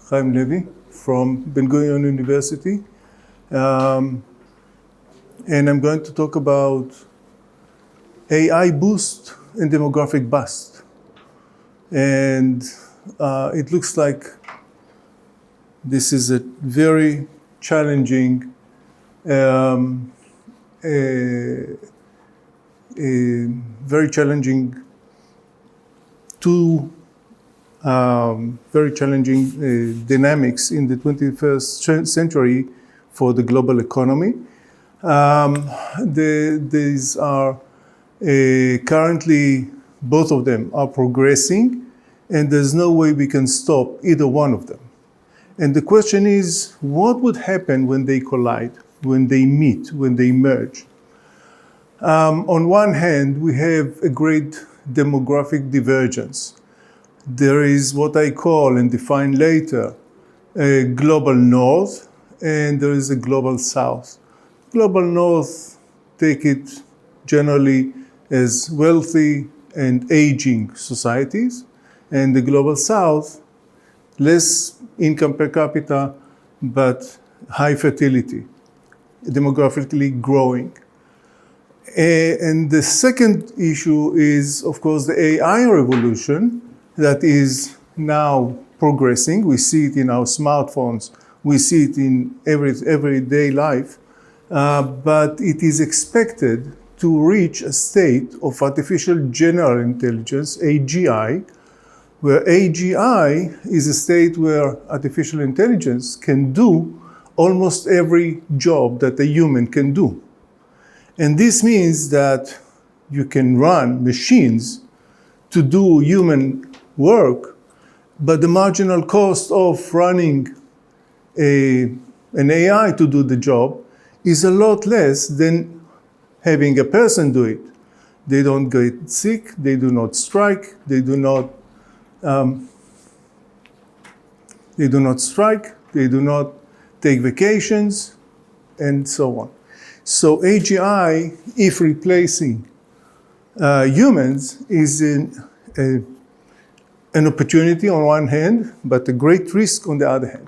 Haim Levy from Gurion University. And I'm going to talk about AI boost and demographic bust. And it looks like this is a very challenging dynamics in the 21st century for the global economy. These are currently, both of them are progressing, and there's no way we can stop either one of them. And the question is, what would happen when they collide, when they meet, when they merge? On one hand, we have a great demographic divergence. There is what I call and define later a global north, and there is a global south. Global north, take it generally as wealthy and aging societies, and the global south, less income per capita, but high fertility, demographically growing. And the second issue is, of course, the AI revolution that is now progressing. We see it in our smartphones. We see it in everyday life. But it is expected to reach a state of artificial general intelligence, AGI, where AGI is a state where artificial intelligence can do almost every job that a human can do. And this means that you can run machines to do human work, but the marginal cost of running an AI to do the job is a lot less than having a person do it. They don't get sick, they do not strike, they do not take vacations, and so on. So AGI, if replacing humans, is an opportunity on one hand, but a great risk on the other hand.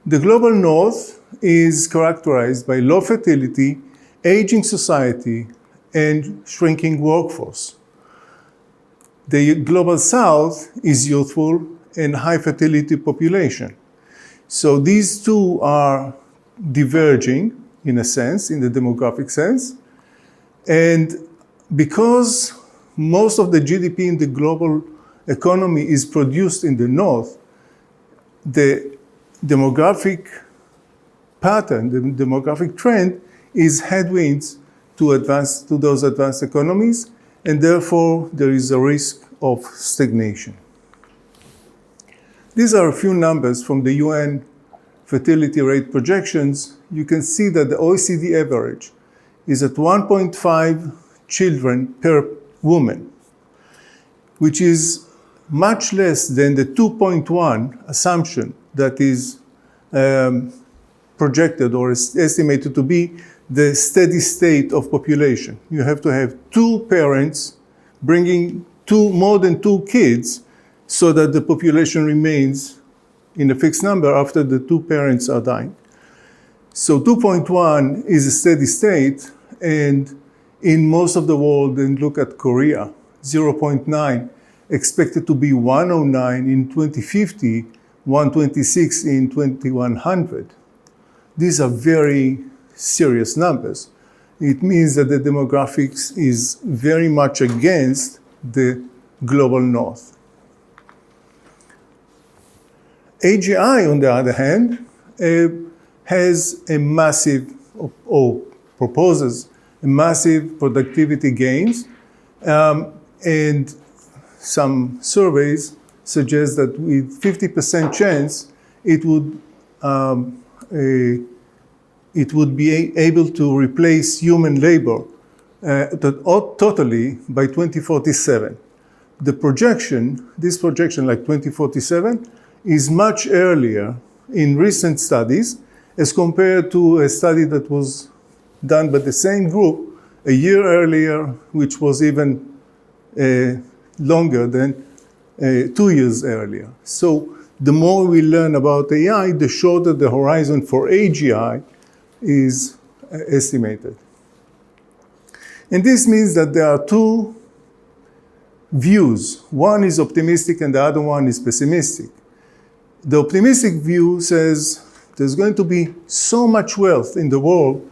The global north is characterized by low fertility, aging society, and shrinking workforce. The global south is youthful and high fertility population. So these two are diverging in a sense, in the demographic sense. And because most of the GDP in the global economy is produced in the north, the demographic pattern, the demographic trend is headwinds to those advanced economies, and therefore there is a risk of stagnation. These are a few numbers from the UN fertility rate projections. You can see that the OECD average is at 1.5 children per woman, which is much less than the 2.1 assumption that is projected or estimated to be the steady state of population. You have to have two parents bringing more than two kids so that the population remains in a fixed number after the two parents are dying. So 2.1 is a steady state, and in most of the world, and look at Korea, 0.9, expected to be 109 in 2050, 126 in 2100. These are very serious numbers. It means that the demographics is very much against the global north. AGI, on the other hand, has a massive, or proposes a massive productivity gains, and some surveys suggest that with 50% chance, it would be able to replace human labor totally by 2047. This projection, like 2047, is much earlier in recent studies as compared to a study that was done by the same group a year earlier, which was even longer than 2 years earlier. So the more we learn about AI, the shorter the horizon for AGI is estimated. And this means that there are two views. One is optimistic and the other one is pessimistic. The optimistic view says there's going to be so much wealth in the world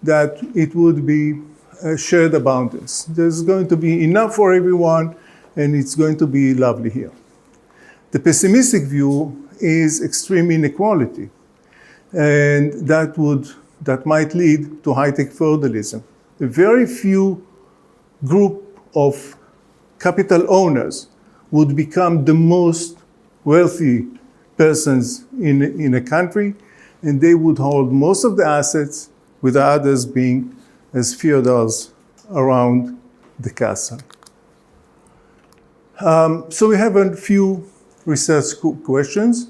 that it would be a shared abundance. There's going to be enough for everyone, and it's going to be lovely here. The pessimistic view is extreme inequality, and that might lead to high-tech feudalism. A very few group of capital owners would become the most wealthy persons in a country, and they would hold most of the assets, with the others being as feudals around the castle. So we have a few research questions.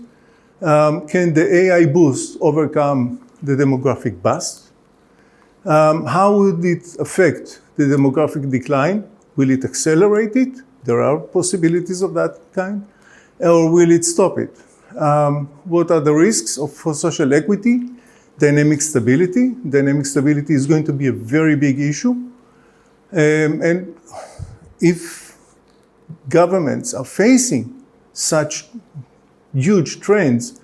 Can the AI boost overcome the demographic bust? How would it affect the demographic decline? Will it accelerate it? There are possibilities of that kind. Or will it stop it? What are the risks for social equity? Dynamic stability. Dynamic stability is going to be a very big issue. And if governments are facing such huge trends,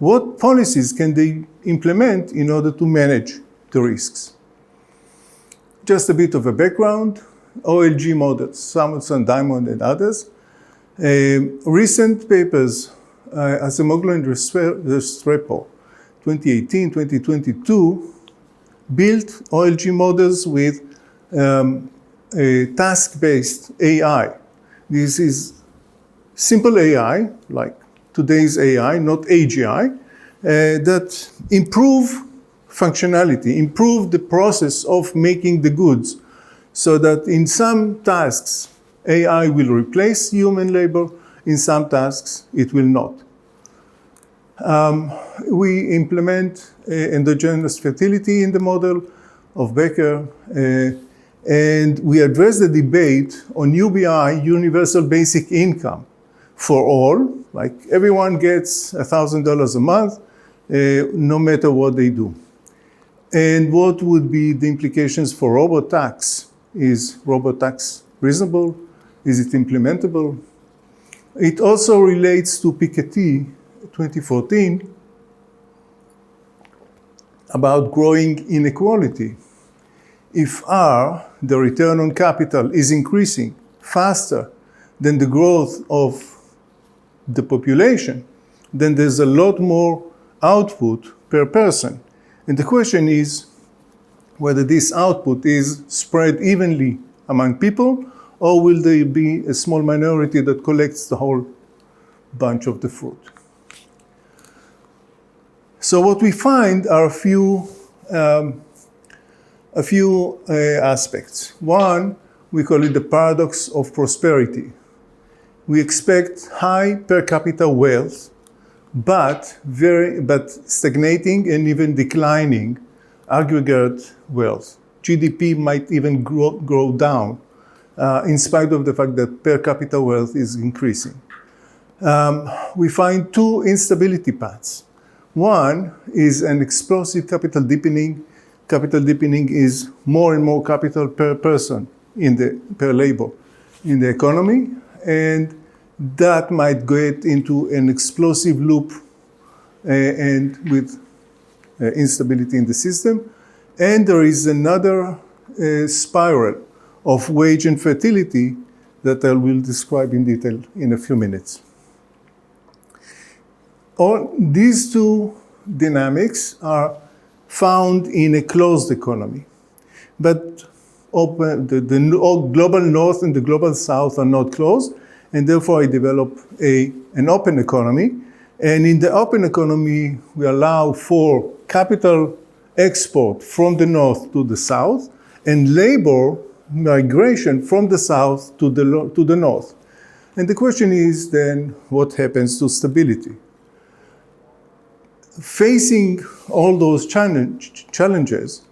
what policies can they implement in order to manage the risks? Just a bit of a background. OLG models, Samuelson, Diamond, and others. Recent papers, Acemoglu and Restrepo, 2018, 2022, built OLG models with a task-based AI. This is simple AI, like today's AI, not AGI, that improve functionality, improve the process of making the goods, so that in some tasks, AI will replace human labor, in some tasks, it will not. We implement endogenous fertility in the model of Becker, and we address the debate on UBI, universal basic income, for all, like everyone gets $1,000 a month, no matter what they do. And what would be the implications for robotax? Is robotax reasonable? Is it implementable? It also relates to Piketty 2014 about growing inequality. If R, the return on capital, is increasing faster than the growth of the population, then there's a lot more output per person. And the question is whether this output is spread evenly among people, or will there be a small minority that collects the whole bunch of the fruit? So what we find are a few aspects. One, we call it the paradox of prosperity. We expect high per capita wealth, but stagnating and even declining aggregate wealth. GDP might even grow down, in spite of the fact that per capita wealth is increasing. We find two instability paths. One is an explosive capital deepening. Capital deepening is more and more capital per person per labor in the economy, and that might get into an explosive loop and with instability in the system. And there is another spiral of wage and fertility that I will describe in detail in a few minutes. These two dynamics are found in a closed economy, but the global north and the global south are not closed, and therefore I develop an open economy. And in the open economy, we allow for capital export from the north to the south, and labor migration from the south to the north. And the question is then, what happens to stability? Facing all those challenges,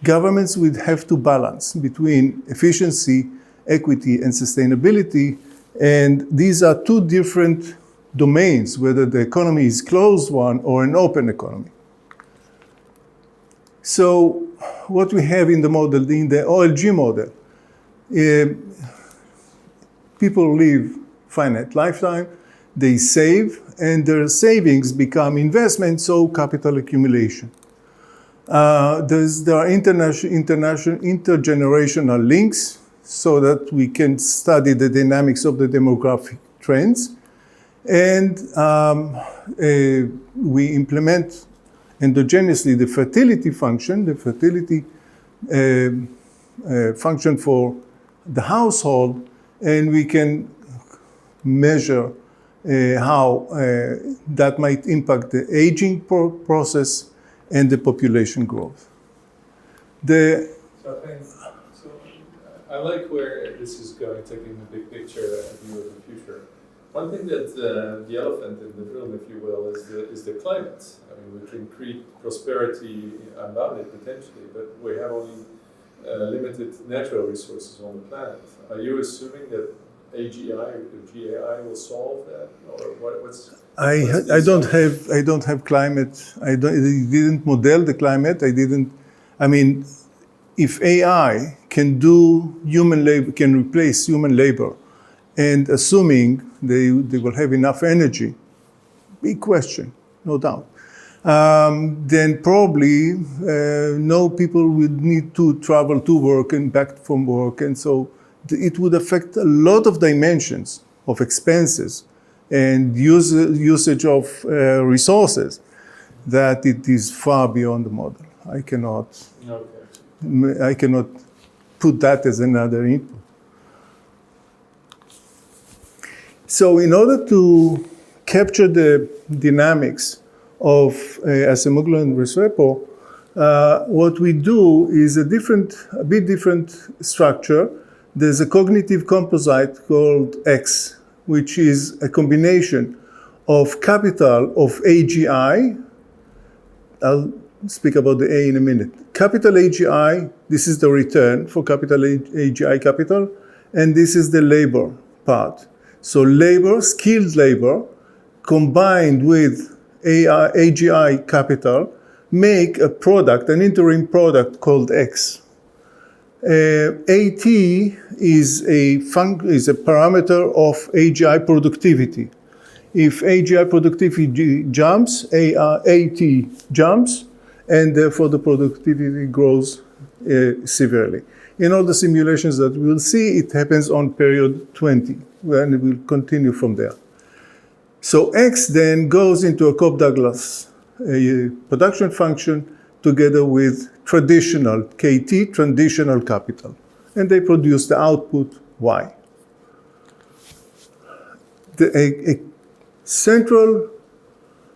governments would have to balance between efficiency, equity, and sustainability And these are two different domains, whether the economy is closed one or an open economy. So what we have in the model, in the OLG model, people live finite lifetime, they save, and their savings become investments, so capital accumulation. There are intergenerational links so that we can study the dynamics of the demographic trends. And we implement endogenously the fertility function, function for the household, and we can measure how that might impact the aging process and the population growth. So I like where this is going, taking the big picture view of the future. One thing that the elephant in the room, if you will, is the climate. I mean, we can create prosperity unbounded potentially, but we have only limited natural resources on the planet. Are you assuming that AGI or GAI will solve that, or what's? I don't have climate. I didn't model the climate. I mean, if AI can do human labor, can replace human labor, and assuming they will have enough energy, big question, no doubt. Then probably no people would need to travel to work and back from work, and so it would affect a lot of dimensions of expenses and usage of resources that it is far beyond the model. I cannot put that as another input. So in order to capture the dynamics of Acemoglu and Restrepo, what we do is a bit different structure. There's a cognitive composite called X, which is a combination of capital of AGI. I'll speak about the A in a minute. Capital AGI, this is the return for capital AGI capital, and this is the labor part. So labor, skilled labor, combined with AGI capital, make a product, an interim product called X. AT is a parameter of AGI productivity. If AGI productivity jumps, AT jumps, and therefore the productivity grows severely. In all the simulations that we'll see, it happens on period 20, and it will continue from there. So X then goes into a Cobb-Douglas production function together with traditional KT, traditional capital, and they produce the output Y. A central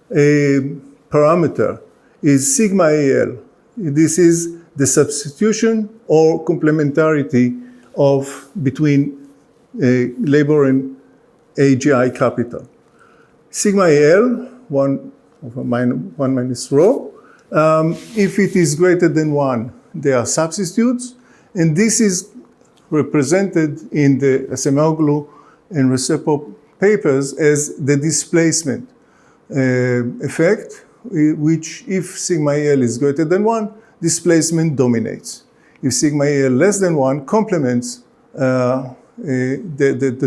parameter is sigma AL. This is the substitution or complementarity between labor and AGI capital. Sigma AL, 1 minus rho. If it is greater than 1, they are substitutes, and this is represented in the Acemoglu and Restrepo papers as the displacement effect, which if sigma AL is greater than 1, displacement dominates. If sigma AL less than 1, complements, the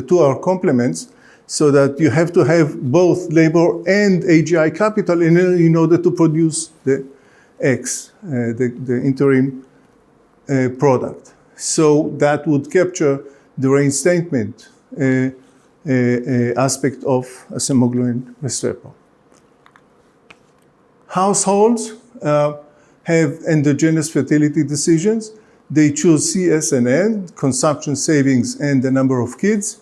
two are complements, so that you have to have both labor and AGI capital in order to produce the X, the interim product. So that would capture the reinstatement aspect of Acemoglu and Restrepo. Households have endogenous fertility decisions. They choose CS and N, consumption, savings, and the number of kids.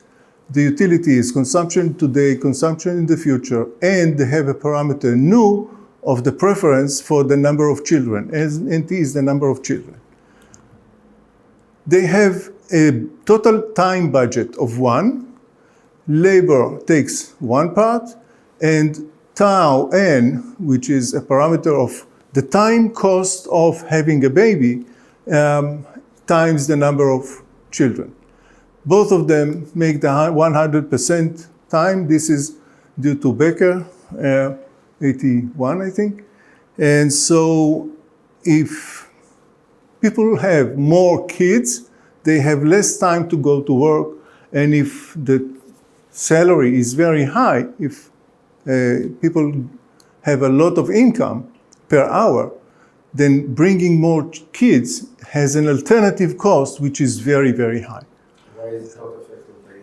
The utility is consumption today, consumption in the future, and they have a parameter nu of the preference for the number of children, as NT is the number of children. They have a total time budget of 1. Labor takes 1 part, and tau n, which is a parameter of the time cost of having a baby, times the number of children. Both of them make the 100% time. This is due to Becker, 81, I think. And so if people have more kids, they have less time to go to work. And if the salary is very high, if people have a lot of income per hour, then bringing more kids has an alternative cost, which is very, very high. Why is it not affected by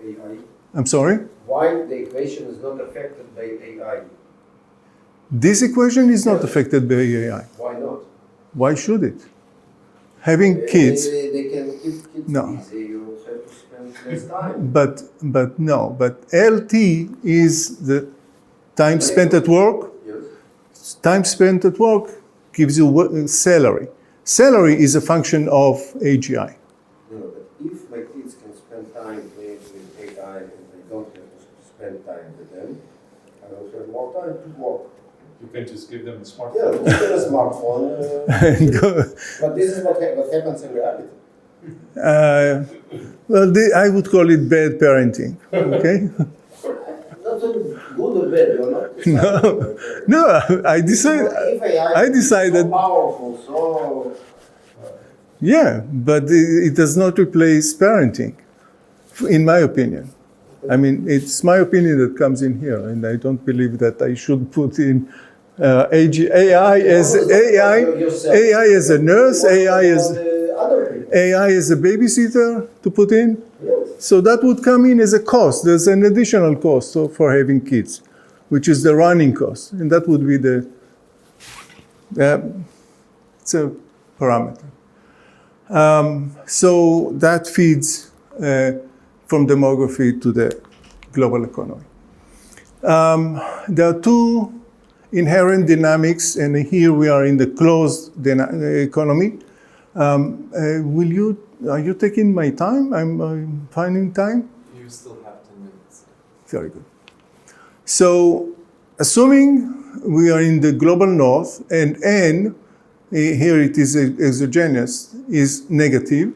AI? I'm sorry? Why the equation is not affected by AI? This equation is not Yes. affected by AI. Why not? Why should it? Having kids, They can keep kids No. busy. You have to spend less time. but no, but LT is the time spent at work. Yes. Time spent at work gives you salary. Salary is a function of AGI. No, but if my kids can spend time playing with AI and I don't have to spend time with them, I will have more time to work. You can just give them a Yeah, smartphone. give them a smartphone. But this is what happens in reality. Well, I would call it bad parenting. Okay. Not so good or bad, you're not deciding. No, I decided. If AI I decided. is so powerful, so Yeah, but it does not replace parenting, in my opinion. I mean, it's my opinion that comes in here, and I don't believe that I should put in AI as a nurse, AI as a babysitter to put in. So that would come in as a cost. There's an additional cost for having kids, which is the running cost, and that would be it's a parameter. So that feeds from demography to the global economy. There are two inherent dynamics, and here we are in the closed economy. Are you taking my time? I'm finding time? You still have 10 minutes. Very good. So, assuming we are in the global north and N, here it is exogenous, is negative.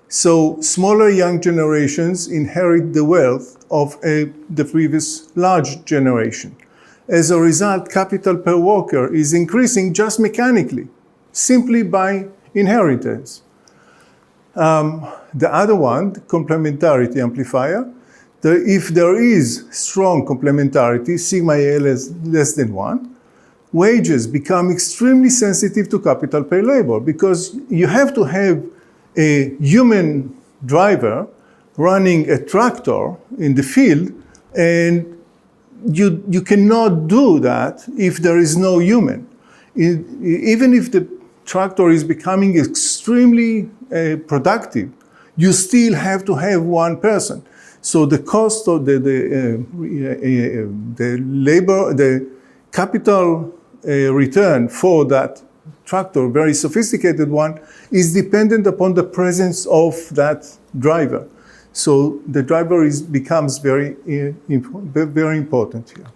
So smaller young generations inherit the wealth of the previous large generation. As a result, capital per worker is increasing just mechanically, simply by inheritance. The other one, the complementarity amplifier, if there is strong complementarity, sigma L is less than 1, wages become extremely sensitive to capital per labor because you have to have a human driver running a tractor in the field, and you cannot do that if there is no human. Even if the tractor is becoming extremely productive, you still have to have one person. So the cost of the labor, the capital return for that tractor, very sophisticated one, is dependent upon the presence of that driver. So the driver becomes very important here.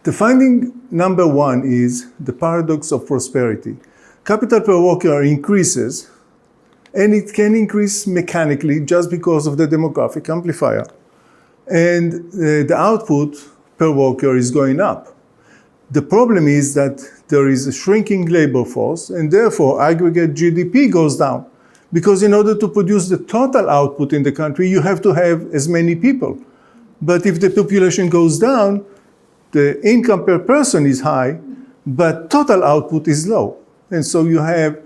The finding number one is the paradox of prosperity. Capital per worker increases, and it can increase mechanically just because of the demographic amplifier. And the output per worker is going up. The problem is that there is a shrinking labor force, and therefore aggregate GDP goes down. Because in order to produce the total output in the country, you have to have as many people. But if the population goes down, the income per person is high, but total output is low. And so you have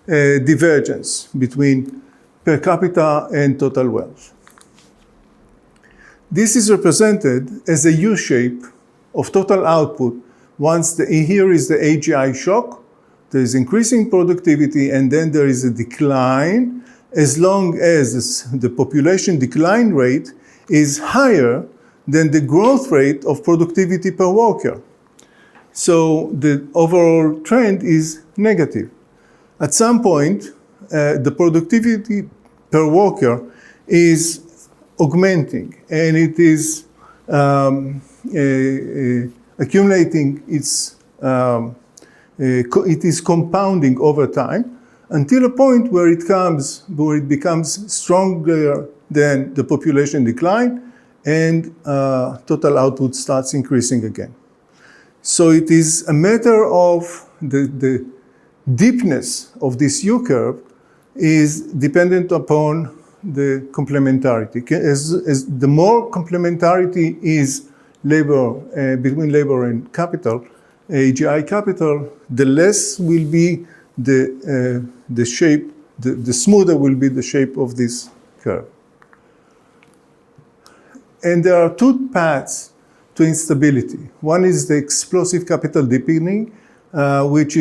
a divergence between per capita and total wealth. This is represented as a U-shape of total output. Once here is the AGI shock, there is increasing productivity, and then there is a decline as long as the population decline rate is higher than the growth rate of productivity per worker. So the overall trend is negative. At some point, the productivity per worker is augmenting, and it is accumulating it is compounding over time until a point where it becomes stronger than the population decline, and total output starts increasing again. So it is a matter of the deepness of this U-curve is dependent upon the complementarity. As the more complementarity is between labor and capital, AGI capital, the less will be the shape, the smoother will be the shape of this curve. And there are two paths to instability. One is the explosive capital deepening, which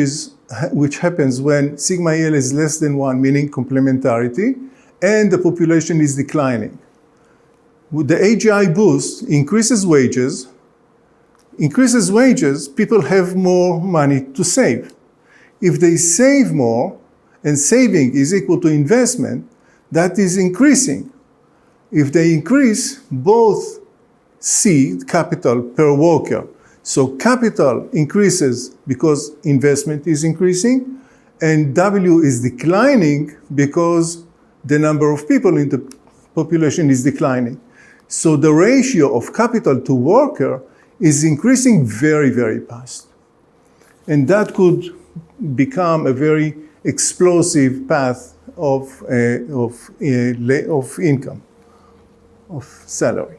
happens when sigma L is less than 1, meaning complementarity, and the population is declining. With the AGI boost increases wages, people have more money to save. If they save more, and saving is equal to investment, that is increasing. If they increase both C, capital per worker, so capital increases because investment is increasing, and W is declining because the number of people in the population is declining. So the ratio of capital to worker is increasing very, very fast. And that could become a very explosive path of income, of salary.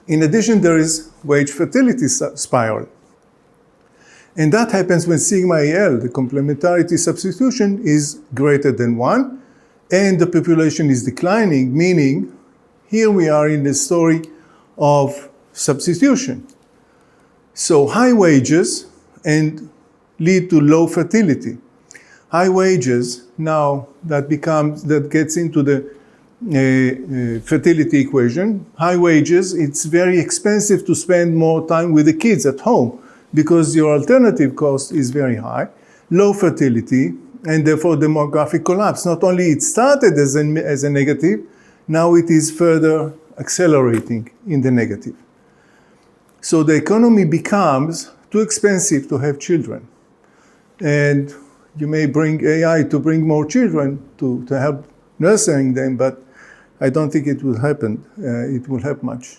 In addition, there is wage fertility spiral. And that happens when sigma L, the complementarity substitution, is greater than 1, and the population is declining, meaning here we are in the story of substitution. So high wages and lead to low fertility. High wages, now that gets into the fertility equation. High wages, it's very expensive to spend more time with the kids at home because your alternative cost is very high. Low fertility, and therefore demographic collapse. Not only it started as a negative, now it is further accelerating in the negative. So the economy becomes too expensive to have children. And you may bring AI to bring more children to help nursing them, but I don't think it will happen. It will help much.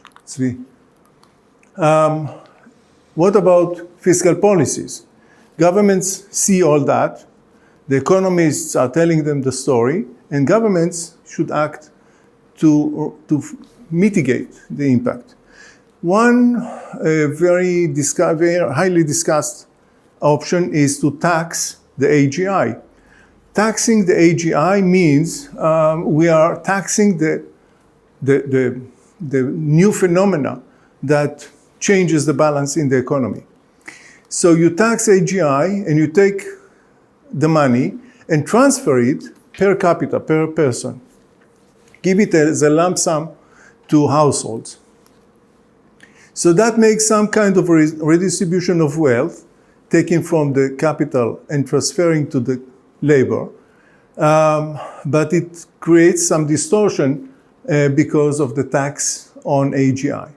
What about fiscal policies? Governments see all that. The economists are telling them the story, and governments should act to mitigate the impact. One very highly discussed option is to tax the AGI. Taxing the AGI means we are taxing the new phenomena that changes the balance in the economy. So you tax AGI and you take the money and transfer it per capita, per person. Give it as a lump sum to households. So that makes some kind of redistribution of wealth, taken from the capital and transferring to the labor. But it creates some distortion because of the tax on AGI.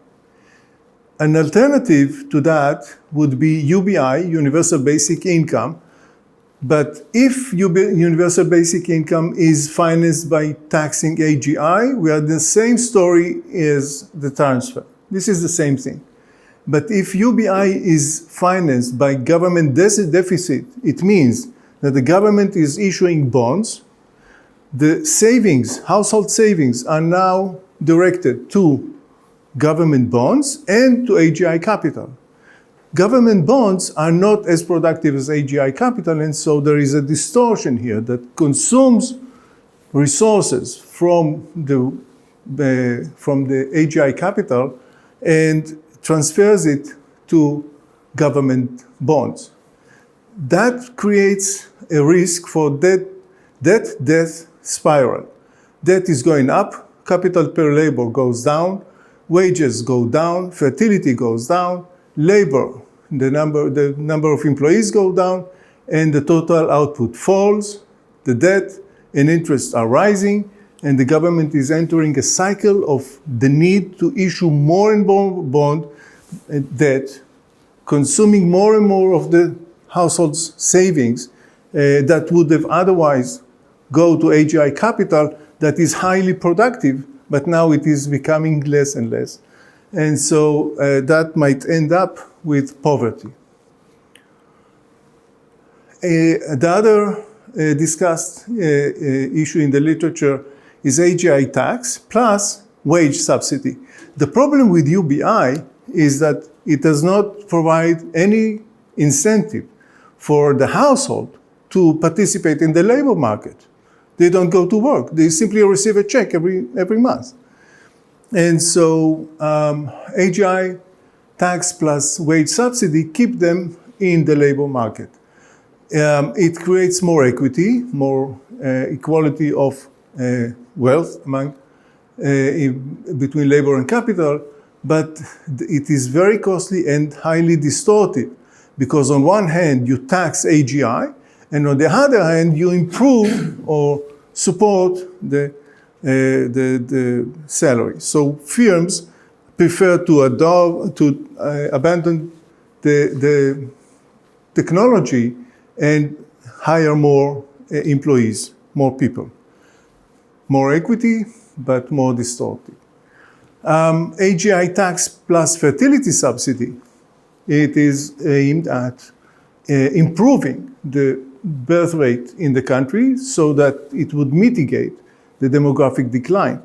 An alternative to that would be UBI, Universal Basic Income. But if Universal Basic Income is financed by taxing AGI, we are the same story as the transfer. This is the same thing. But if UBI is financed by government deficit, it means that the government is issuing bonds. The savings, household savings, are now directed to government bonds and to AGI capital. Government bonds are not as productive as AGI capital, and so there is a distortion here that consumes resources from the AGI capital and transfers it to government bonds. That creates a risk for debt spiral. Debt is going up, capital per labor goes down, wages go down, fertility goes down, labor, the number of employees go down, and the total output falls, the debt and interest are rising, and the government is entering a cycle of the need to issue more and more bond debt, consuming more and more of the households' savings that would have otherwise go to AGI capital that is highly productive, but now it is becoming less and less. And so that might end up with poverty. The other discussed issue in the literature is AGI tax plus wage subsidy. The problem with UBI is that it does not provide any incentive for the household to participate in the labor market. They don't go to work. They simply receive a check every month. And so AGI tax plus wage subsidy keep them in the labor market. It creates more equity, more equality of wealth among, between labor and capital, but it is very costly and highly distorted because on one hand you tax AGI, and on the other hand you improve or support the salary. So firms prefer to abandon the technology and hire more employees, more people. More equity, but more distorted. AGI tax plus fertility subsidy, it is aimed at improving the birth rate in the country so that it would mitigate the demographic decline.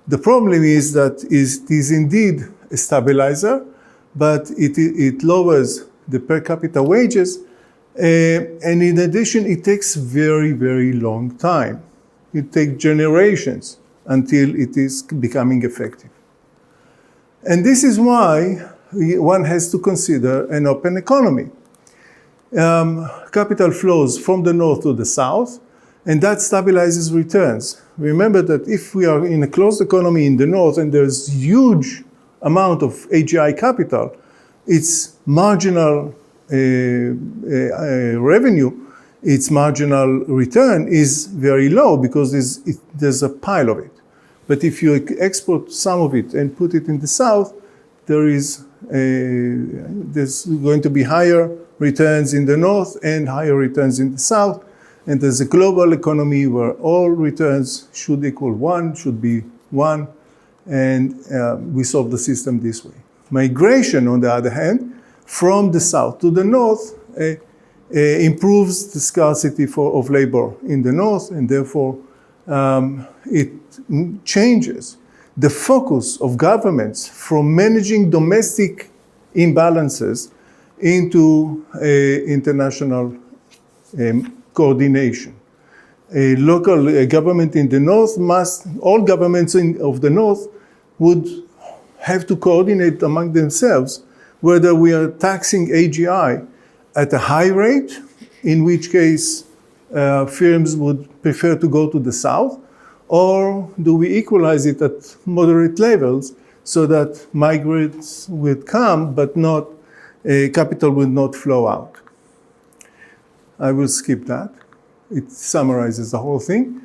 The problem is that it is indeed a stabilizer, but it lowers the per capita wages, and in addition, it takes very, very long time. It takes generations until it is becoming effective. And this is why one has to consider an open economy. Capital flows from the north to the south, and that stabilizes returns. Remember that if we are in a closed economy in the north and there's huge amount of AGI capital, its marginal revenue, its marginal return is very low because there's a pile of it. But if you export some of it and put it in the south, there's going to be higher returns in the north and higher returns in the south. And there's a global economy where all returns should equal one, should be one, and we solve the system this way. Migration, on the other hand, from the south to the north improves the scarcity of labor in the north, and therefore it changes the focus of governments from managing domestic imbalances into international coordination. A local government in the north all governments of the north would have to coordinate among themselves whether we are taxing AGI at a high rate, in which case firms would prefer to go to the south, or do we equalize it at moderate levels so that migrants would come, but not capital would not flow out. I will skip that. It summarizes the whole thing.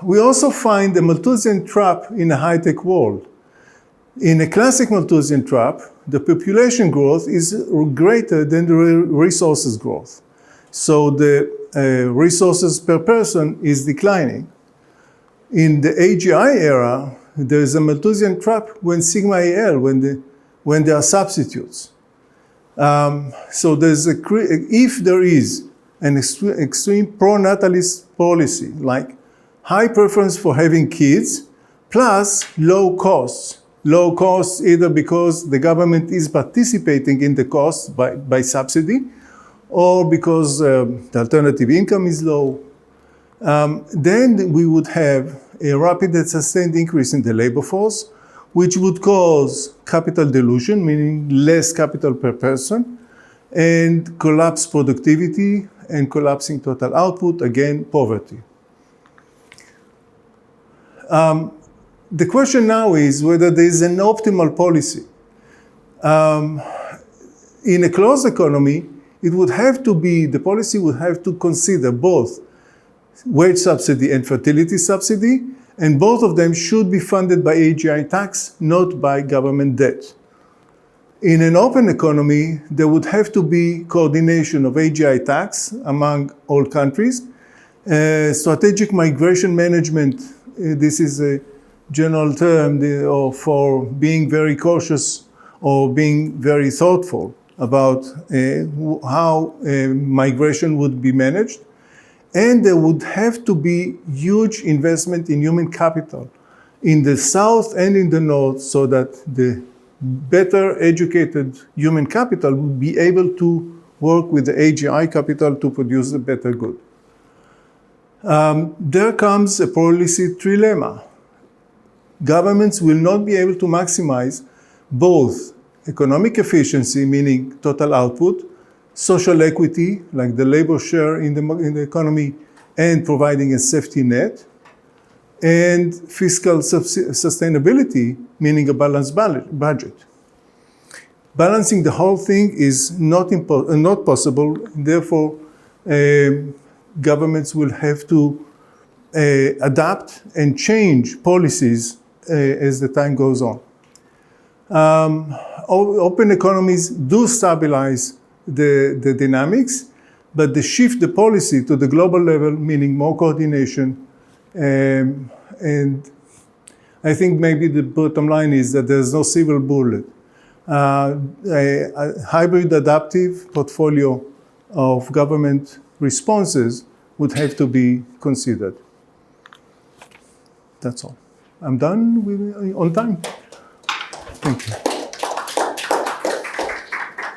We also find the Malthusian trap in a high-tech world. In a classic Malthusian trap, the population growth is greater than the resources growth. So the resources per person is declining. In the AGI era, there is a Malthusian trap when sigma AL, when there are substitutes. So there's if there is an extreme pro-natalist policy, like high preference for having kids, plus low costs either because the government is participating in the costs by subsidy, or because the alternative income is low, then we would have a rapid and sustained increase in the labor force, which would cause capital dilution, meaning less capital per person, and collapse productivity and collapsing total output, again, poverty. The question now is whether there is an optimal policy. In a closed economy, it would have to be, the policy would have to consider both wage subsidy and fertility subsidy, and both of them should be funded by AGI tax, not by government debt. In an open economy, there would have to be coordination of AGI tax among all countries. Strategic migration management, this is a general term for being very cautious or being very thoughtful about how migration would be managed. And there would have to be huge investment in human capital in the south and in the north, so that the better educated human capital would be able to work with the AGI capital to produce a better good. There comes a policy trilemma. Governments will not be able to maximize both economic efficiency, meaning total output, social equity, like the labor share in the economy, and providing a safety net, and fiscal sustainability, meaning a balanced budget. Balancing the whole thing is not possible. Therefore, governments will have to adapt and change policies as the time goes on. Open economies do stabilize the dynamics, but they shift the policy to the global level, meaning more coordination. And I think maybe the bottom line is that there's no silver bullet. A hybrid adaptive portfolio of government responses would have to be considered. That's all. I'm done on time. Thank you.